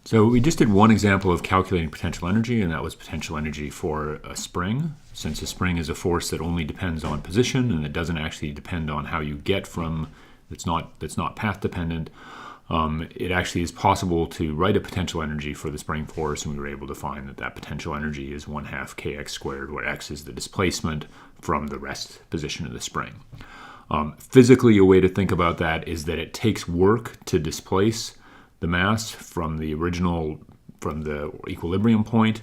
So we just did one example of calculating potential energy, and that was potential energy for a spring. Since a spring is a force that only depends on position and it doesn't actually depend on how you get from, that's not path dependent, it actually is possible to write a potential energy for the spring force, and we were able to find that that potential energy is 1/2 kx squared, where x is the displacement from the rest position of the spring. Physically, a way to think about that is that it takes work to displace the mass from the equilibrium point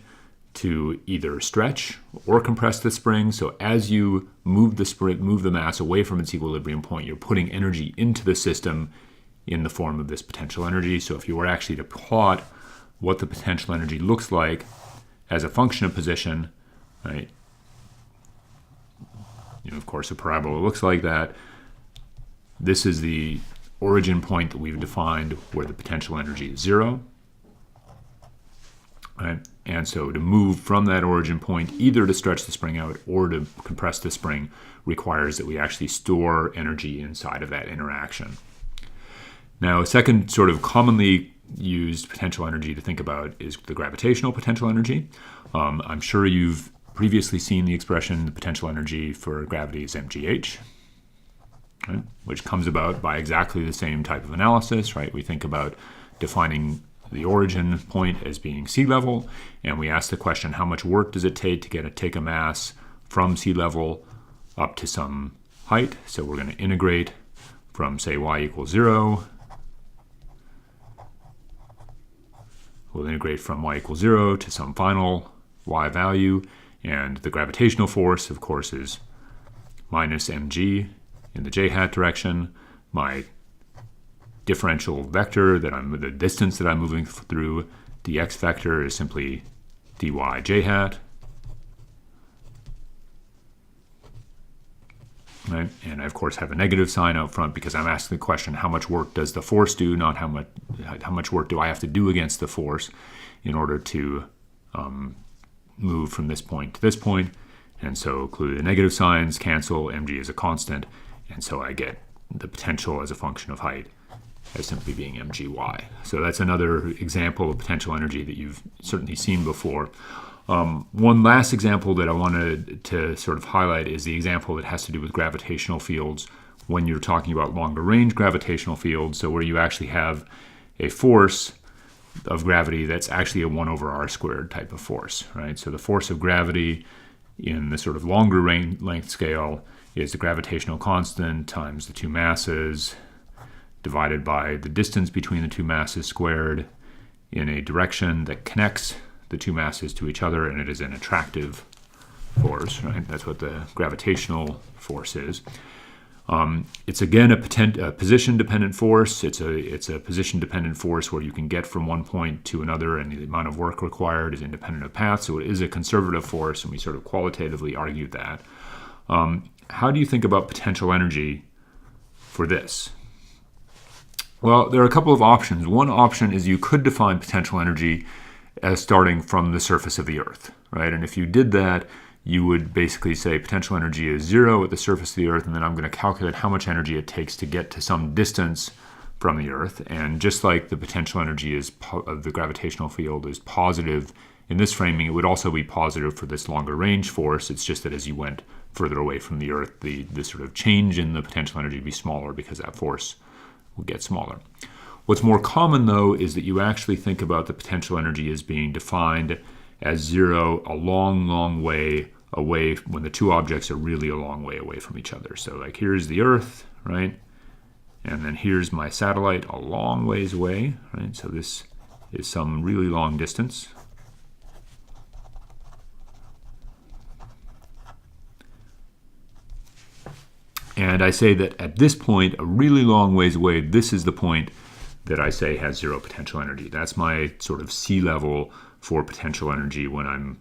to either stretch or compress the spring. So as you move the mass away from its equilibrium point, you're putting energy into the system in the form of this potential energy. So if you were actually to plot what the potential energy looks like as a function of position, right? Of course, a parabola looks like that. This is the origin point that we've defined where the potential energy is 0. Right? And so to move from that origin point, either to stretch the spring out or to compress the spring, requires that we actually store energy inside of that interaction. Now, a second sort of commonly used potential energy to think about is the gravitational potential energy. I'm sure you've previously seen the expression, the potential energy for gravity is mgh. Right, which comes about by exactly the same type of analysis, right? We think about defining the origin point as being sea level, and we ask the question, how much work does it take to take a mass from sea level up to some height? So we're going to integrate from, say, y = 0. We'll integrate from y = 0 to some final y value, and the gravitational force, of course, is minus mg in the j-hat direction. My differential vector, the distance that I'm moving through, the x vector, is simply dy j-hat. Right? And I, of course, have a negative sign out front because I'm asking the question, how much work does the force do, not how much work do I have to do against the force in order to move from this point to this point. And so clearly the negative signs cancel, mg is a constant, and so I get the potential as a function of height as simply being mgy. So that's another example of potential energy that you've certainly seen before. One last example that I wanted to sort of highlight is the example that has to do with gravitational fields when you're talking about longer range gravitational fields, so where you actually have a force of gravity that's actually a 1/r² type of force, right? So the force of gravity in the sort of longer length scale is the gravitational constant times the two masses divided by the distance between the two masses squared in a direction that connects the two masses to each other, and it is an attractive force, right? That's what the gravitational force is. It's again a position-dependent force. It's a position-dependent force where you can get from one point to another, and the amount of work required is independent of path. So it is a conservative force, and we sort of qualitatively argued that. How do you think about potential energy for this? Well, there are a couple of options. One option is you could define potential energy as starting from the surface of the Earth, right? And if you did that, you would basically say potential energy is 0 at the surface of the Earth, and then I'm going to calculate how much energy it takes to get to some distance from the Earth. And just like the potential energy of the gravitational field is positive in this framing, it would also be positive for this longer range force. It's just that as you went further away from the Earth, the sort of change in the potential energy would be smaller because that force will get smaller. What's more common, though, is that you actually think about the potential energy as being defined as 0 a long, long way away when the two objects are really a long way away from each other. So like here's the Earth, right? And then here's my satellite a long ways away, right? So this is some really long distance. And I say that at this point, a really long ways away, this is the point that I say has 0 potential energy. That's my sort of sea level for potential energy when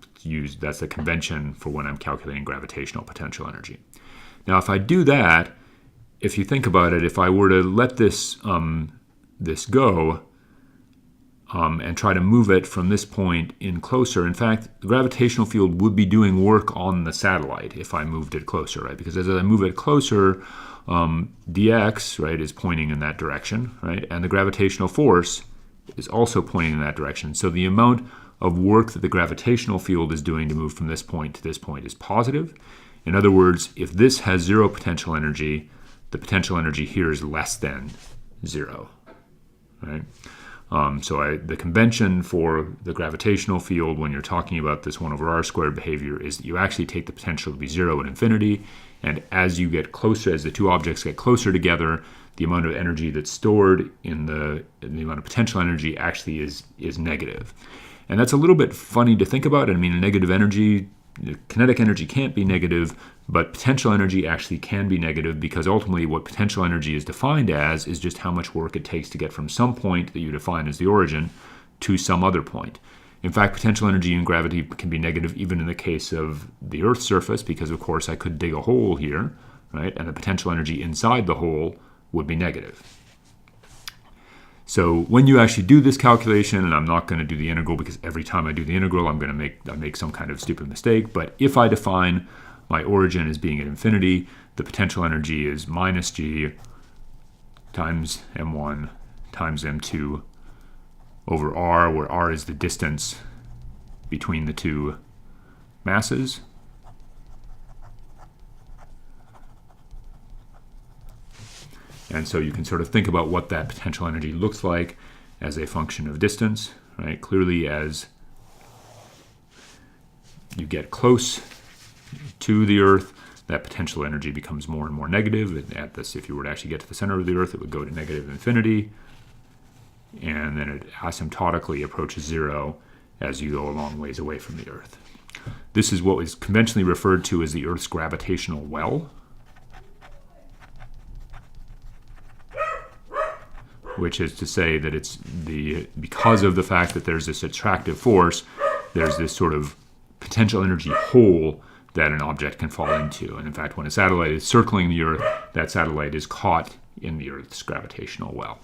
that's the convention for when I'm calculating gravitational potential energy. Now, if I do that, if you think about it, if I were to let this go and try to move it from this point in closer, in fact, the gravitational field would be doing work on the satellite if I moved it closer, right? Because as I move it closer, dx, right, is pointing in that direction, right? And the gravitational force is also pointing in that direction. So the amount of work that the gravitational field is doing to move from this point to this point is positive. In other words, if this has zero potential energy, the potential energy here is less than zero, right? The convention for the gravitational field when you're talking about this 1 over r squared behavior is that you actually take the potential to be zero at infinity, and as you get closer, as the two objects get closer together, the amount of energy that's stored in the amount of potential energy actually is negative. And that's a little bit funny to think about. I mean, negative energy, kinetic energy can't be negative, but potential energy actually can be negative, because ultimately what potential energy is defined as is just how much work it takes to get from some point that you define as the origin to some other point. In fact, potential energy in gravity can be negative even in the case of the Earth's surface, because of course I could dig a hole here, right? And the potential energy inside the hole would be negative. So when you actually do this calculation, and I'm not going to do the integral because every time I do the integral I'm going to make some kind of stupid mistake, but if I define my origin as being at infinity, the potential energy is minus g times m1 times m2 over r, where r is the distance between the two masses. And so you can sort of think about what that potential energy looks like as a function of distance, right? Clearly, as you get close to the Earth, that potential energy becomes more and more negative. And at this, if you were to actually get to the center of the Earth, it would go to negative infinity. And then it asymptotically approaches zero as you go a long ways away from the Earth. This is what is conventionally referred to as the Earth's gravitational well, which is to say that it's because of the fact that there's this attractive force, there's this sort of potential energy hole that an object can fall into. And in fact, when a satellite is circling the Earth, that satellite is caught in the Earth's gravitational well.